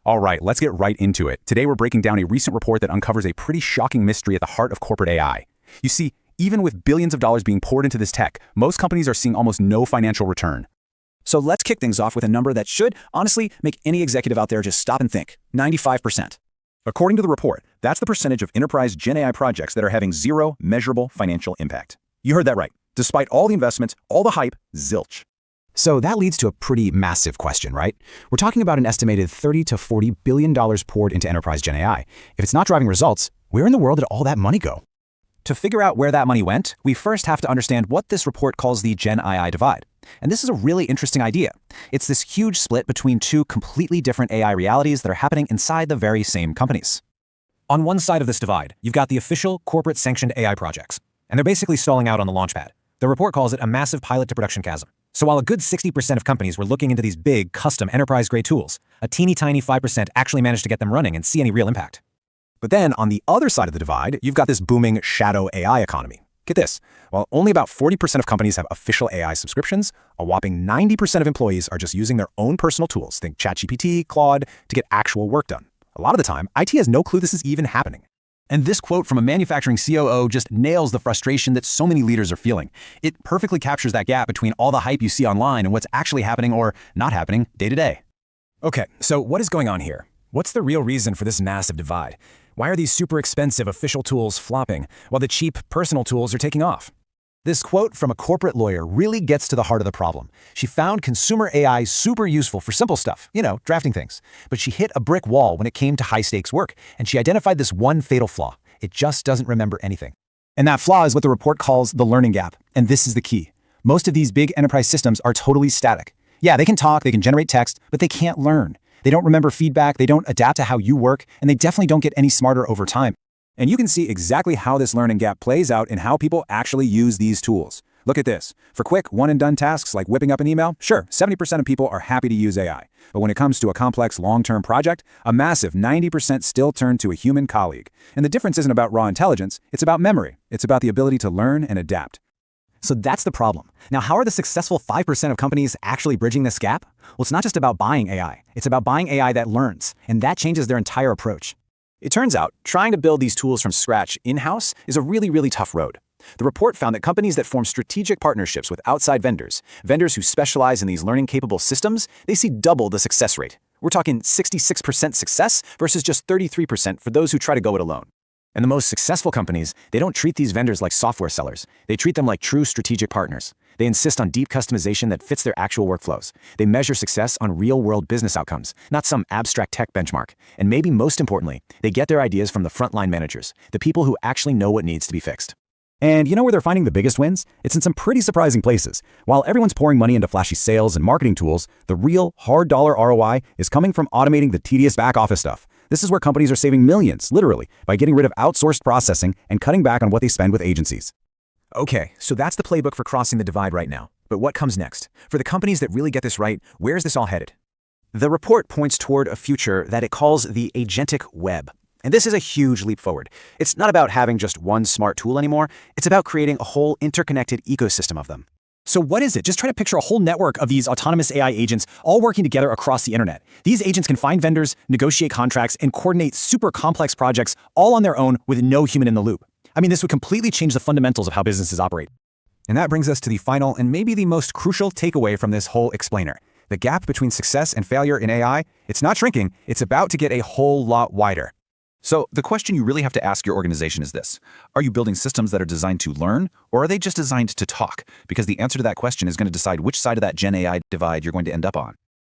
All right, let's get right into it. Today we're breaking down a recent report that uncovers a pretty shocking mystery at the heart of corporate AI. You see, even with billions of dollars being poured into this tech, most companies are seeing almost no financial return. So let's kick things off with a number that should, honestly, make any executive out there just stop and think. 95%. According to the report, that's the percentage of enterprise GenAI projects that are having zero measurable financial impact. You heard that right. Despite all the investments, all the hype, zilch. So that leads to a pretty massive question, right? We're talking about an estimated $30 to $40 billion poured into enterprise GenAI. If it's not driving results, where in the world did all that money go? To figure out where that money went, we first have to understand what this report calls the GenAI Divide. And this is a really interesting idea. It's this huge split between two completely different AI realities that are happening inside the very same companies. On one side of this divide, you've got the official corporate-sanctioned AI projects, and they're basically stalling out on the launchpad. The report calls it a massive pilot-to-production chasm. So while a good 60% of companies were looking into these big, custom, enterprise-grade tools, a teeny-tiny 5% actually managed to get them running and see any real impact. But then, on the other side of the divide, you've got this booming shadow AI economy. Get this, while only about 40% of companies have official AI subscriptions, a whopping 90% of employees are just using their own personal tools, think ChatGPT, Claude, to get actual work done. A lot of the time, IT has no clue this is even happening. And this quote from a manufacturing COO just nails the frustration that so many leaders are feeling. It perfectly captures that gap between all the hype you see online and what's actually happening or not happening day to day. Okay, so what is going on here? What's the real reason for this massive divide? Why are these super expensive official tools flopping, while the cheap personal tools are taking off? This quote from a corporate lawyer really gets to the heart of the problem. She found consumer AI super useful for simple stuff, drafting things. But she hit a brick wall when it came to high-stakes work, and she identified this one fatal flaw. It just doesn't remember anything. And that flaw is what the report calls the learning gap, and this is the key. Most of these big enterprise systems are totally static. Yeah, they can talk, they can generate text, but they can't learn. They don't remember feedback, they don't adapt to how you work, and they definitely don't get any smarter over time. And you can see exactly how this learning gap plays out in how people actually use these tools. Look at this. For quick, one-and-done tasks like whipping up an email, sure, 70% of people are happy to use AI. But when it comes to a complex long-term project, a massive 90% still turn to a human colleague. And the difference isn't about raw intelligence, it's about memory. It's about the ability to learn and adapt. So that's the problem. Now, how are the successful 5% of companies actually bridging this gap? Well, it's not just about buying AI. It's about buying AI that learns, and that changes their entire approach. It turns out, trying to build these tools from scratch in-house is a really tough road. The report found that companies that form strategic partnerships with outside vendors who specialize in these learning-capable systems, they see double the success rate. We're talking 66% success versus just 33% for those who try to go it alone. And the most successful companies, they don't treat these vendors like software sellers. They treat them like true strategic partners. They insist on deep customization that fits their actual workflows. They measure success on real-world business outcomes, not some abstract tech benchmark. And maybe most importantly, they get their ideas from the frontline managers, the people who actually know what needs to be fixed. And you know where they're finding the biggest wins? It's in some pretty surprising places. While everyone's pouring money into flashy sales and marketing tools, the real hard dollar ROI is coming from automating the tedious back office stuff. This is where companies are saving millions, literally, by getting rid of outsourced processing and cutting back on what they spend with agencies. Okay, so that's the playbook for crossing the divide right now. But what comes next? For the companies that really get this right, where's this all headed? The report points toward a future that it calls the agentic web. And this is a huge leap forward. It's not about having just one smart tool anymore. It's about creating a whole interconnected ecosystem of them. So what is it? Just try to picture a whole network of these autonomous AI agents all working together across the internet. These agents can find vendors, negotiate contracts, and coordinate super complex projects all on their own with no human in the loop. I mean, this would completely change the fundamentals of how businesses operate. And that brings us to the final and maybe the most crucial takeaway from this whole explainer. The gap between success and failure in AI, it's not shrinking, it's about to get a whole lot wider. So the question you really have to ask your organization is this. Are you building systems that are designed to learn, or are they just designed to talk? Because the answer to that question is going to decide which side of that Gen AI divide you're going to end up on.